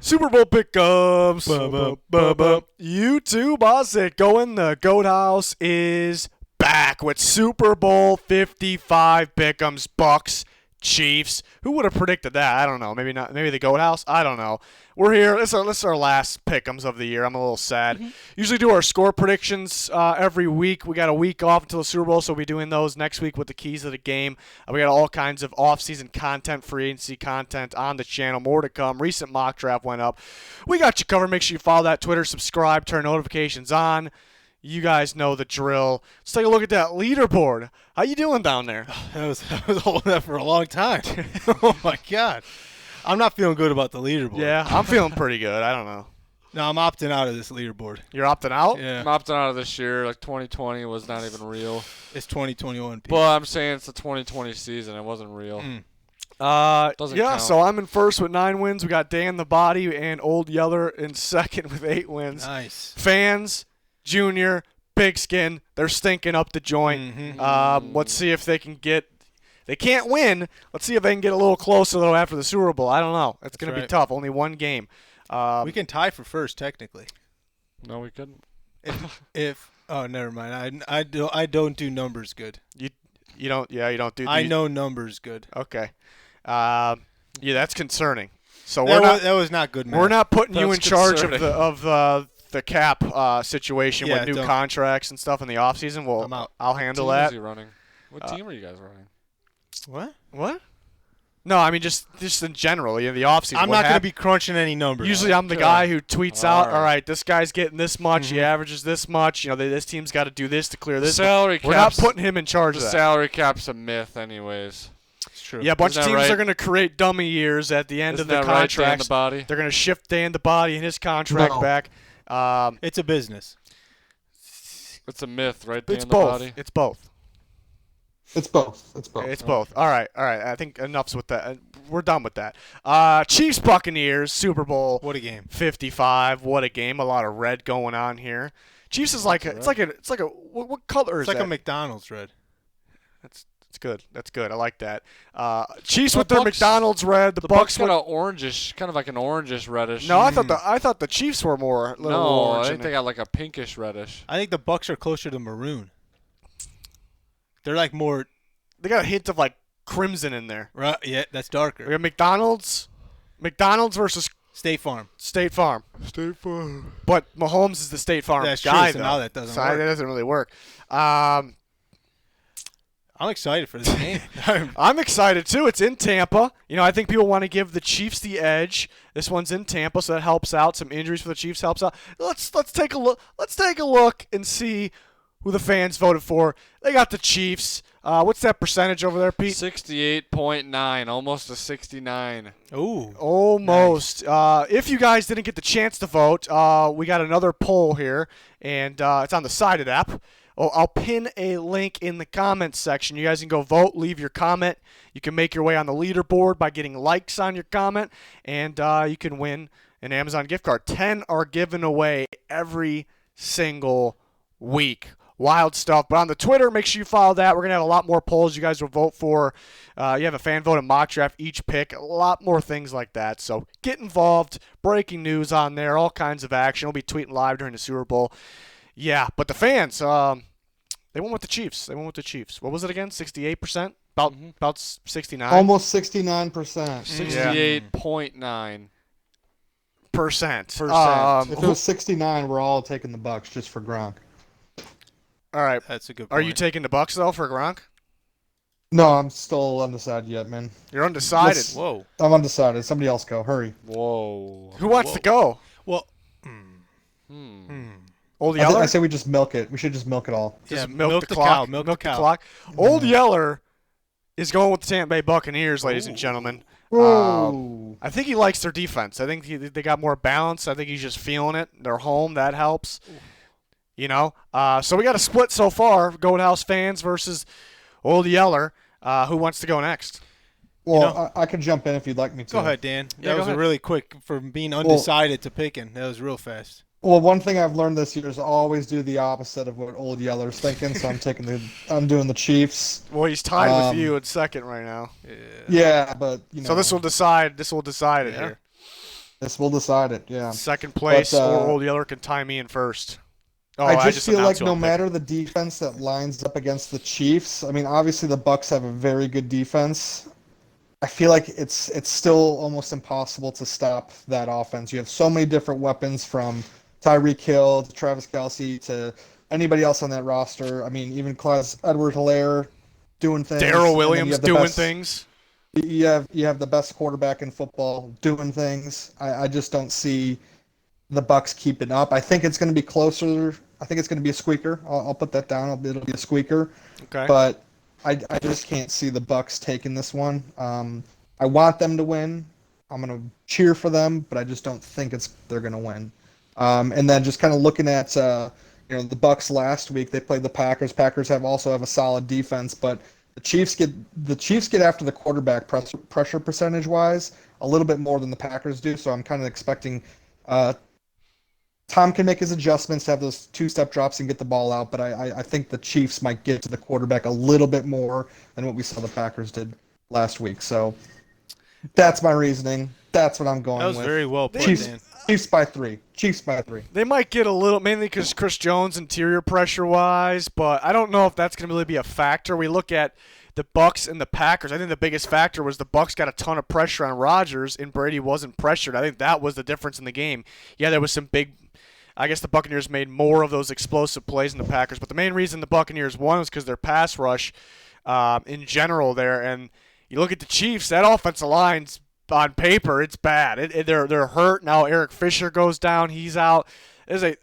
Super Bowl pick'ems. Ba-ba-ba-ba. YouTube, how's it going? The Goat House is back with Super Bowl 55 pick'ems. Bucks, Chiefs. Who would have predicted that? I don't know. Maybe not. Maybe the Goat House. I don't know. We're here. This is our last pick'ems of the year. I'm a little sad. Usually do our score predictions every week. We got a week off until the Super Bowl, so we'll be doing those next week with the keys of the game. We got all kinds of off-season content, free agency content on the channel. More to come. Recent mock draft went up. We got you covered. Make sure you follow that Twitter, subscribe, turn notifications on. You guys know the drill. Let's take a look at that leaderboard. How you doing down there? I was holding that for a long time. Oh, my God. I'm not feeling good about the leaderboard. Yeah, I'm feeling pretty good. I don't know. No, I'm opting out of this leaderboard. You're opting out? Yeah. I'm opting out of this year. Like 2020 was not even real. It's 2021, people. But I'm saying it's the 2020 season. It wasn't real. Doesn't yeah, count. so I'm in first with 9 wins. We got Dan the Body and Old Yeller in second with 8 wins. Nice. Fans, Junior, Pigskin, they're stinking up the joint. Let's see if they can get – they can't win. Let's see if they can get a little closer, though, after the Super Bowl. I don't know. It's going to be tough. Only one game. We can tie for first, technically. No, we couldn't. If oh, never mind. I don't do numbers good. You don't – yeah, you don't do – I know numbers good. Okay. Yeah, that's concerning. So That was not good, man. We're not putting you in That's charge concerning. of the cap situation with new don't. contracts and stuff in the offseason. Well, I'm out. I'll handle What team that. is he running? What team are you guys running? What? No, I mean just in general, the offseason. I'm not going to be crunching any numbers. Usually I'm the guy who tweets out, All all right, this guy's getting this much, he averages this much, this team's got to do this to clear this. Salary We're not cap's- putting him in charge The of that. salary cap's a myth, anyways. It's true. Yeah, a bunch of Isn't that teams right? are going to create dummy years at the end Isn't of the that right, Dan contracts. the Body? They're going to shift Dan the Body and his contract No. back. It's a business. It's a myth, right, Dan It's the both. Body? It's both. It's both. It's both. It's both. All right. I think enough's with that. We're done with that. Chiefs Buccaneers Super Bowl What a game. 55. What a game! A lot of red going on here. Chiefs is like it's like a what color is It's like that? a McDonald's red. That's good. That's good. I like that. Chiefs The with their Bucks- McDonald's red. The Bucks with, got an orangish, kind of like an orangish reddish. no, I thought the Chiefs were more little No, orange. I think they got like a pinkish reddish. I think the Bucks are closer to maroon. They're like more they got a hint of like crimson in there. right. Yeah, that's We darker. got McDonald's versus State Farm. State Farm. State Farm. But Mahomes is the State Farm That's guy, true, so though. now that doesn't So work. that doesn't really work. I'm excited for this game. I'm excited too. It's in Tampa. I think people want to give the Chiefs the edge. This one's in Tampa, so that helps out. Some injuries for the Chiefs helps out. Let's take a look. Let's take a look and see who the fans voted for. They got the Chiefs. What's that percentage over there, Pete? 68.9, almost a 69. Ooh. Almost. If you guys didn't get the chance to vote, we got another poll here, and it's on the Sided app. I'll pin a link in the comments section. You guys can go vote, leave your comment. You can make your way on the leaderboard by getting likes on your comment, and you can win an Amazon gift card. 10 are given away every single week. Wild stuff. But on the Twitter, make sure you follow that. We're going to have a lot more polls you guys will vote for. You have a fan vote and mock draft each pick. A lot more things like that. So get involved. Breaking news on there. All kinds of action. We'll be tweeting live during the Super Bowl. Yeah, but the fans, they went with the Chiefs. What was it again? 68%? About 69? Almost 69%. 68.9. Percent. If it was 69, we're all taking the Bucks just for Gronk. All right. That's a good point. Are you taking the Bucks though for Gronk? No, I'm still undecided yet, man. You're undecided. Yes. Whoa. I'm undecided. Somebody else go. Hurry. Whoa. Who wants to go? Well, Old I Yeller? say we just milk it. We should just milk it all. Just yeah, milk the cow. clock. Milk Milk the the cow. clock. Old Yeller is going with the Tampa Bay Buccaneers, ladies and gentlemen. Ooh. I think he likes their defense. I think they got more balance. I think he's just feeling it. They're home. That helps. So we got a split so far. Goat House fans versus Old Yeller. Who wants to go next? Well, I can jump in if you'd like me to. Go ahead, Dan. Yeah, That go was ahead. a really quick from being undecided to picking. That was real fast. Well, one thing I've learned this year is always do the opposite of what Old Yeller's thinking. So I'm doing the Chiefs. Well, he's tied with you in second right now. Yeah, but So this will decide. It here. This will decide it. Yeah. Second place, But, or Old Yeller can tie me in first. Oh, I just feel announced like who no I'm picking. matter the defense that lines up against the Chiefs, I mean, obviously the Bucks have a very good defense. I feel like it's still almost impossible to stop that offense. You have so many different weapons from Tyreek Hill to Travis Kelce to anybody else on that roster. I mean, even Clyde Edward-Helaire doing things, Darrell and then you Williams have the doing best. things. You have the best quarterback in football doing things. I just don't see the Bucks keeping up. I think it's going to be closer. I think it's going to be a squeaker. I'll put that down. It'll be a squeaker. Okay. But I just can't see the Bucks taking this one. I want them to win. I'm going to cheer for them, but I just don't think they're going to win. And then just kind of looking at the Bucks last week, they played the Packers. Packers also have a solid defense, but the Chiefs get after the quarterback pressure percentage wise a little bit more than the Packers do. So I'm kind of expecting Tom can make his adjustments to have those two-step drops and get the ball out, but I think the Chiefs might get to the quarterback a little bit more than what we saw the Packers did last week. So that's my reasoning. That's what I'm going That was with. very well put, Chiefs, Dan. Chiefs by 3. Chiefs by 3. They might get a little, mainly because Chris Jones interior pressure-wise, but I don't know if that's going to really be a factor. We look at the Bucks and the Packers. I think the biggest factor was the Bucks got a ton of pressure on Rodgers, and Brady wasn't pressured. I think that was the difference in the game. Yeah, there was some big. I guess the Buccaneers made more of those explosive plays than the Packers, but the main reason the Buccaneers won was because their pass rush in general there. And you look at the Chiefs, that offensive line's on paper, it's bad. They're hurt now. Eric Fisher goes down; he's out.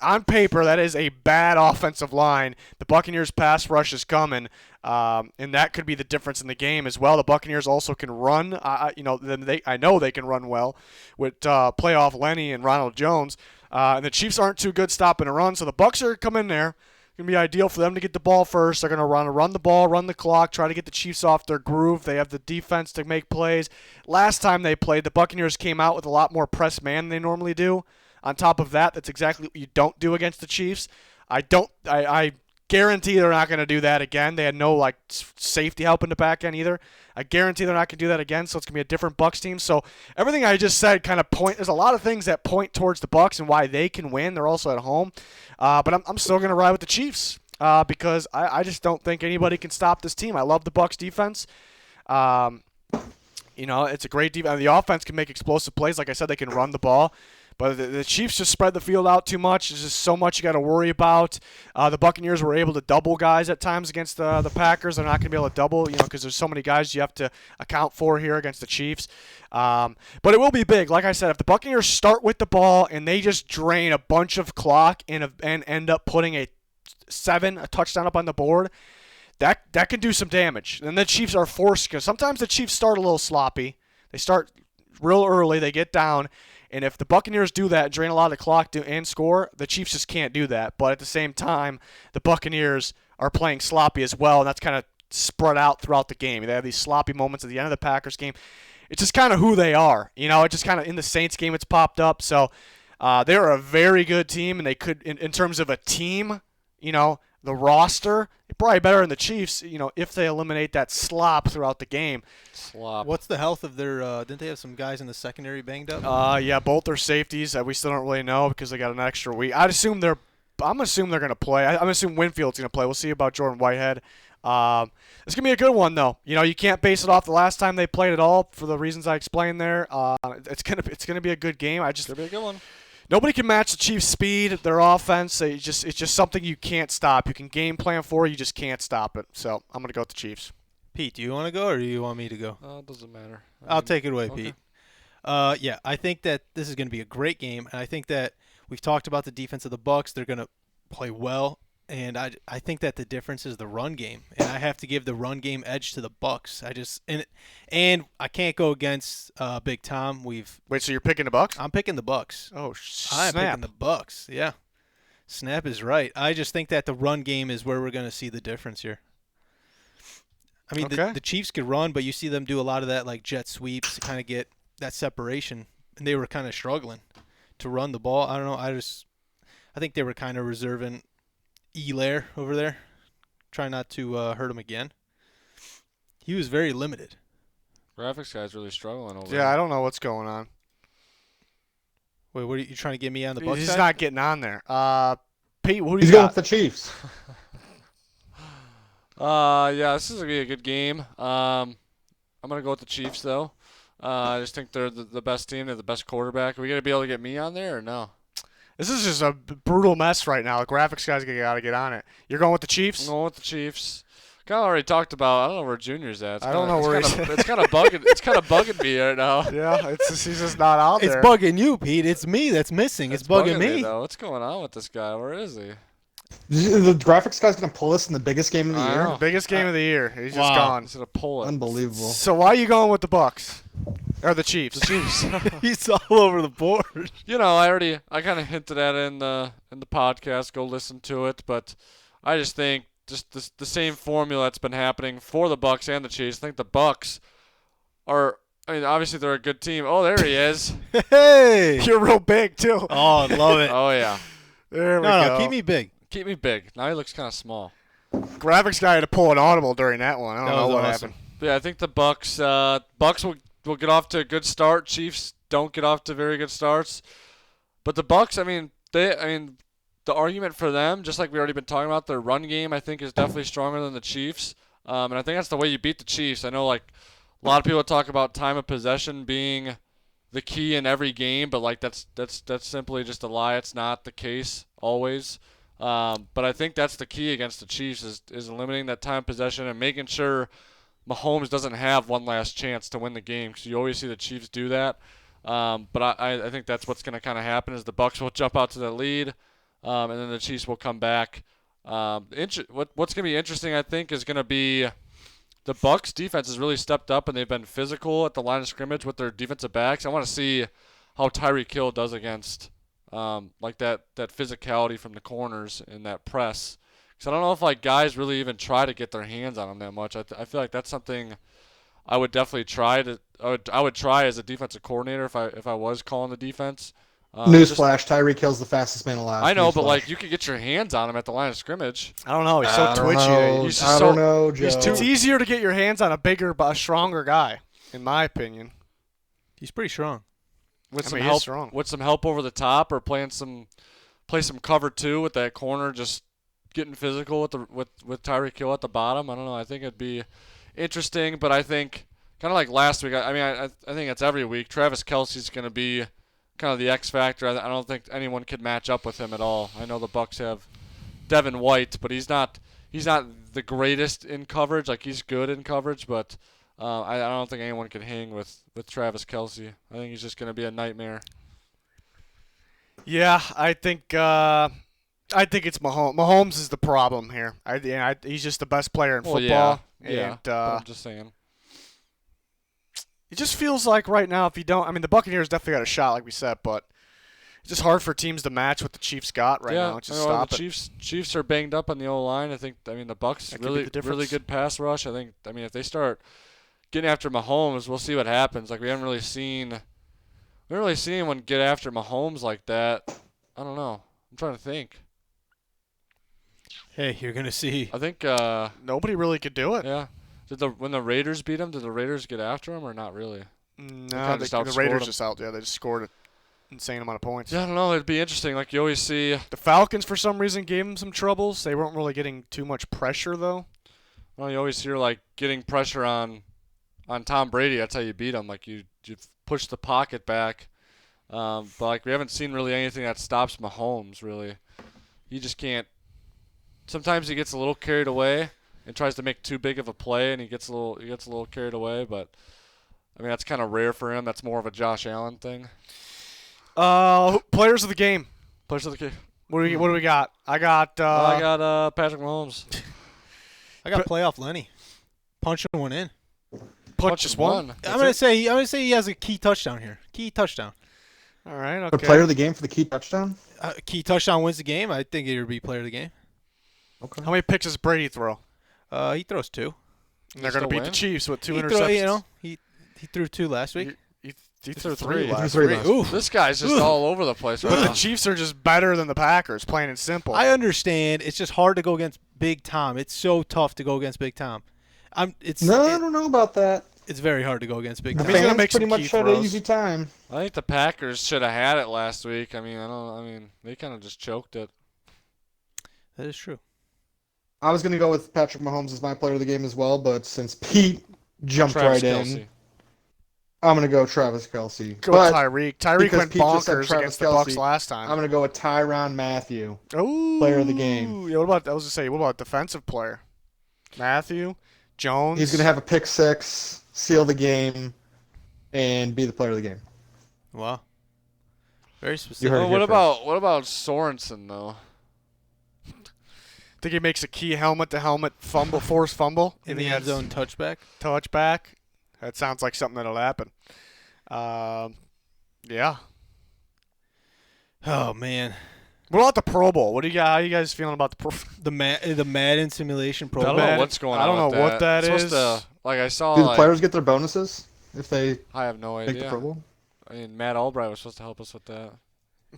On paper, that is a bad offensive line. The Buccaneers' pass rush is coming, and that could be the difference in the game as well. The Buccaneers also can run. I know they can run well with playoff Lenny and Ronald Jones. And the Chiefs aren't too good stopping a run, so the Bucs are coming there. It's going to be ideal for them to get the ball first. They're going to run the ball, run the clock, try to get the Chiefs off their groove. They have the defense to make plays. Last time they played, the Buccaneers came out with a lot more press man than they normally do. On top of that, that's exactly what you don't do against the Chiefs. I guarantee they're not going to do that again. They had no safety help in the back end either. I guarantee they're not going to do that again, so it's going to be a different Bucs team. So everything I just said kind of there's a lot of things that point towards the Bucs and why they can win. They're also at home. But I'm still going to ride with the Chiefs because I just don't think anybody can stop this team. I love the Bucs defense. It's a great defense. The offense can make explosive plays. Like I said, they can run the ball. But the Chiefs just spread the field out too much. There's just so much you got to worry about. The Buccaneers were able to double guys at times against the Packers. They're not going to be able to double, because there's so many guys you have to account for here against the Chiefs. But it will be big. Like I said, if the Buccaneers start with the ball and they just drain a bunch of clock and end up putting a touchdown up on the board, that can do some damage. And the Chiefs are forced, because sometimes the Chiefs start a little sloppy. They start real early. They get down. And if the Buccaneers do that, drain a lot of the clock and score, the Chiefs just can't do that. But at the same time, the Buccaneers are playing sloppy as well, and that's kind of spread out throughout the game. They have these sloppy moments at the end of the Packers game. It's just kind of who they are. It just kind of in the Saints game it's popped up. So they're a very good team, and they could, in terms of a team, the roster, probably better than the Chiefs, if they eliminate that slop throughout the game. Slop. What's the health of their didn't they have some guys in the secondary banged up? Yeah, both their safeties. We still don't really know because they got an extra week. I'm assuming they're going to play. I'm assuming Winfield's going to play. We'll see about Jordan Whitehead. It's going to be a good one, though. You can't base it off the last time they played at all for the reasons I explained there. It's going to be a good game. It's going to be a good one. Nobody can match the Chiefs' speed, their offense. It's just something you can't stop. You can game plan for, you just can't stop it. So I'm going to go with the Chiefs. Pete, do you want to go or do you want me to go? It doesn't matter. I'll take it away, okay. Pete. Yeah, I think that this is going to be a great game, and I think that we've talked about the defense of the Bucs. They're going to play well, and I think that the difference is the run game, and I have to give the run game edge to the Bucs. And I can't go against Big Tom. Wait, so you're picking the Bucs? I'm picking the Bucs. Oh, I'm snap. picking the Bucs. Yeah, snap is right. I just think that the run game is where we're going to see the difference here. I mean, Okay. the Chiefs could run, but you see them do a lot of that like jet sweeps to kind of get that separation, and they were kind of struggling to run the ball. I don't know. I think they were kind of reserving Elaire over there, trying not to hurt him again. He was very limited. Graphics guy's really struggling over Yeah, there. I don't know what's going on. Wait, what are you trying to get me on the Bucs He's side? not getting on there. Pete, who do He's you going got? with the Chiefs. Yeah, this is gonna be a good game. I'm gonna go with the Chiefs though. I just think they're the best team. They're the best quarterback. Are we gonna be able to get me on there or no? This is just a brutal mess right now. The graphics guys got to get on it. You're going with the I'm Chiefs? going with the Chiefs. Kind of already talked about. I don't know where Junior's at. It's I don't kinda- know where it's he's kinda, It's kind of bugging. It's kind of bugging me right now. Yeah, he's just not out It's there. bugging you, Pete. It's me that's missing. It's bugging me. though. What's going on with this guy? Where is he? The graphics guy's going to pull us in the biggest game of the I year. know. Biggest game of the year. He's just Wow. gone. He's gonna pull it. Unbelievable. So why are you going with the Bucs? Or the Chiefs? The Chiefs. He's all over the board. You know, I kind of hinted at it in the podcast. Go listen to it, but I just think just the same formula that's been happening for the Bucks and the Chiefs. I think the Bucks are. I mean, obviously they're a good team. Oh, there he is. Hey. You're real big, too. Oh, I love it. Oh yeah. There we No, go. keep me big. Keep me big. Now he looks kind of small. Graphics guy had to pull an audible during that one. I don't That know was what awesome. happened. But yeah, I think the Bucks will get off to a good start. Chiefs don't get off to very good starts. But the Bucks, I mean, the argument for them, just like we already been talking about, their run game I think is definitely stronger than the Chiefs. And I think that's the way you beat the Chiefs. I know like a lot of people talk about time of possession being the key in every game, but like that's simply just a lie. It's not the case always. But I think that's the key against the Chiefs is limiting that time of possession and making sure Mahomes doesn't have one last chance to win the game, because you always see the Chiefs do that. But I think that's what's going to kind of happen is the Bucs will jump out to the lead, and then the Chiefs will come back. What's going to be interesting, I think, is going to be the Bucs defense has really stepped up, and they've been physical at the line of scrimmage with their defensive backs. I want to see how Tyreek Hill does against like that physicality from the corners in that press. Because I don't know if like guys really even try to get their hands on him that much. I feel like that's something I would definitely try to. I would try as a defensive coordinator if I was calling the defense. Newsflash: Tyreek Hill's the fastest man alive. I know, but Newsflash. like you could get your hands on him at the line of scrimmage. I don't know. He's so I don't twitchy. know. He's I just don't so. know, Joe. It's easier to get your hands on a stronger guy, in my opinion. He's pretty strong. With I some mean, he's help, strong. with some help over the top, or play some cover two with that corner, just getting physical with Tyreek Hill at the bottom. I don't know. I think it'd be interesting, but I think kind of like last week. I think it's every week. Travis Kelce's going to be kind of the X factor. I don't think anyone could match up with him at all. I know the Bucs have Devin White, but he's not the greatest in coverage. Like he's good in coverage, but I don't think anyone can hang with Travis Kelce. I think he's just going to be a nightmare. Yeah, I think it's Mahomes. Mahomes is the problem here. He's just the best player in football. Yeah. And But I'm just saying. it just feels like right now, if you don't, I mean, the Buccaneers definitely got a shot, like we said, but it's just hard for teams to match what the Chiefs got right now. It's just stop the it. Chiefs are banged up on the O-line. I think. I mean, the Bucs That could be the really difference. good pass rush. I think. I mean, if they start getting after Mahomes, we'll see what happens. Like we haven't really seen anyone get after Mahomes like that. I don't know. I'm trying to think. Hey, you're gonna see. I think. Nobody really could do it. Yeah. When the Raiders beat him, did the Raiders get after him or not really? No, kinda the just outscored Raiders them. just out. Yeah, they just scored an insane amount of points. Yeah, I don't know. It'd be interesting. Like you always see. The Falcons, for some reason, gave them some troubles. They weren't really getting too much pressure, though. Well, you always hear like getting pressure on Tom Brady. That's how you beat him. Like you push the pocket back. But like we haven't seen really anything that stops Mahomes. Really, he just can't. Sometimes he gets a little carried away and tries to make too big of a play, and he gets a little carried away. But I mean that's kind of rare for him. That's more of a Josh Allen thing. Players of the game. Players of the game. What do we got? I got. I got Patrick Mahomes. I got playoff Lenny, punching one in. Punch just one. I'm gonna say he has a key touchdown here. Key touchdown. All right. The Okay. player of the game for the key touchdown. Key touchdown wins the game. I think it would be player of the game. Okay. How many picks does Brady throw? He throws 2. And they're going to still beat the win? Chiefs with 2 He interceptions. he threw 2 last week. He threw three three. last Three week. last Ooh. This guy's just all over the place right But the now. Chiefs are just better than the Packers, plain and simple. I understand. It's just hard to go against Big Tom. It's so tough to go against Big Tom. I don't know about that. It's very hard to go against big The time. He's gonna fans make some pretty much key had an throws. easy time. I think the Packers should have had it last week. I mean, they kind of just choked it. That is true. I was going to go with Patrick Mahomes as my player of the game as well, but since Pete jumped Travis right Kelce. in, I'm going to go Travis Kelce. Go But Tyreek. Tyreek because went Pete just said bonkers Travis against the Bucks Kelce, last I'm time. going to go with Tyrann Mathieu. Ooh. player of the game. Yeah, what about defensive player? Matthew, Jones. He's going to have a pick six, seal the game, and be the player of the game. Wow. Very You specific. heard it Well, here what about Sorensen though? think he makes a key helmet-to-helmet fumble, forced fumble In the end zone touchback. touchback. That sounds like something that'll happen. Yeah. Oh man, What about the Pro Bowl? What do you guys? How you guys feeling about the Pro? the Madden simulation Pro I don't Bowl. know what's going on. I don't with know what that It's is. supposed to, like I saw. Do the like, players get their bonuses if they I have no make the idea. Pro Bowl? I mean, Matt Albright was supposed to help us with that.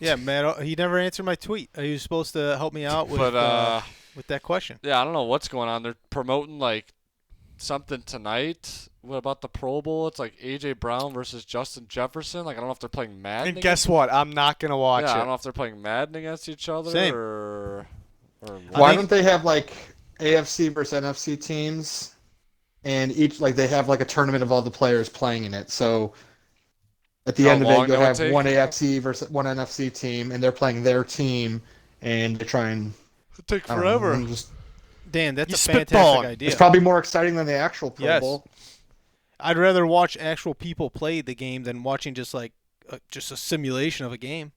Yeah, Matt. He never answered my tweet. He was supposed to help me out with with that question. Yeah, I don't know what's going on. They're promoting like something tonight. What about the Pro Bowl? It's like AJ Brown versus Justin Jefferson. Like I don't know if they're playing Madden. And guess what? I'm not gonna watch yeah, I don't it. know if they're playing Madden against each other Same. or Why don't they have like AFC versus NFC teams, and each like they have like a tournament of all the players playing in it? So at the How end of long it, you'll that have would take? one AFC versus one NFC team, and they're playing their team, and they try and It take I don't know, forever. and just, Dan, that's You a spitballing. fantastic idea. it's probably more exciting than the actual Pro Yes. Bowl. I'd rather watch actual people play the game than watching just like just a simulation of a game.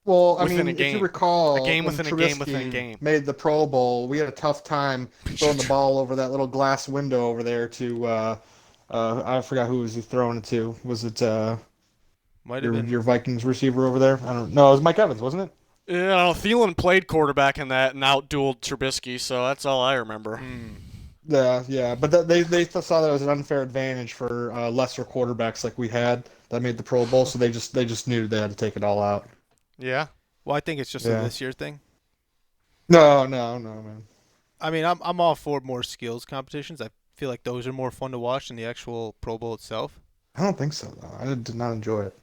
Well, I Within mean, a game. if you recall, A game when within a game within a Trubisky game. made the Pro Bowl, we had a tough time throwing the ball over that little glass window over there to I forgot who was he throwing it to. Was it Might have been. your Vikings receiver over there? I don't know. It was Mike Evans, wasn't it? Yeah, I don't know. Thielen played quarterback in that and outdueled Trubisky, so that's all I remember. Yeah. But they saw that as an unfair advantage for lesser quarterbacks like we had that made the Pro Bowl, so they just knew they had to take it all out. Yeah. Well, I think it's just Yeah. a this year thing. No, man. I mean, I'm all for more skills competitions. I feel like those are more fun to watch than the actual Pro Bowl itself. I don't think so though. I did not enjoy it.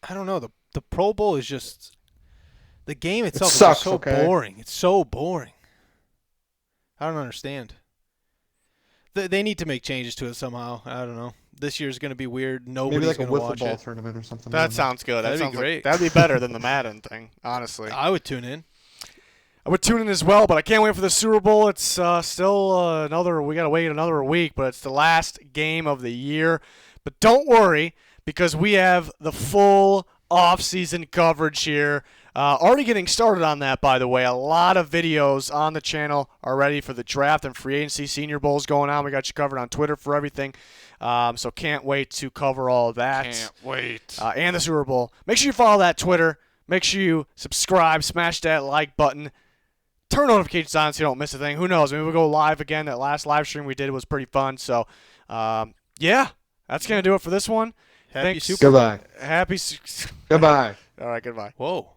I don't know. The Pro Bowl is just the game itself is sucks, just so okay? boring. It's so boring. I don't understand. They need to make changes to it somehow. I don't know. This year's going to be weird. Maybe Nobody's like a going to wiffle watch ball it. tournament or something. That sounds good. That'd be sounds great. That'd be better than the Madden thing, honestly. I would tune in. I would tune in as well, but I can't wait for the Super Bowl. It's still we got to wait another week, but it's the last game of the year. But don't worry, because we have the full off-season coverage here. Already getting started on that, by the way. A lot of videos on the channel are ready for the draft and free agency. Senior Bowl's going on. We got you covered on Twitter for everything. So can't wait to cover all of that. Can't wait. And the Super Bowl. Make sure you follow that Twitter. Make sure you subscribe, smash that like button. Turn notifications on so you don't miss a thing. Who knows? Maybe we'll go live again. That last live stream we did was pretty fun. So, yeah, that's going to do it for this one. Happy Thanks. Super Bowl. Goodbye. Happy. Goodbye. All right, goodbye. Whoa.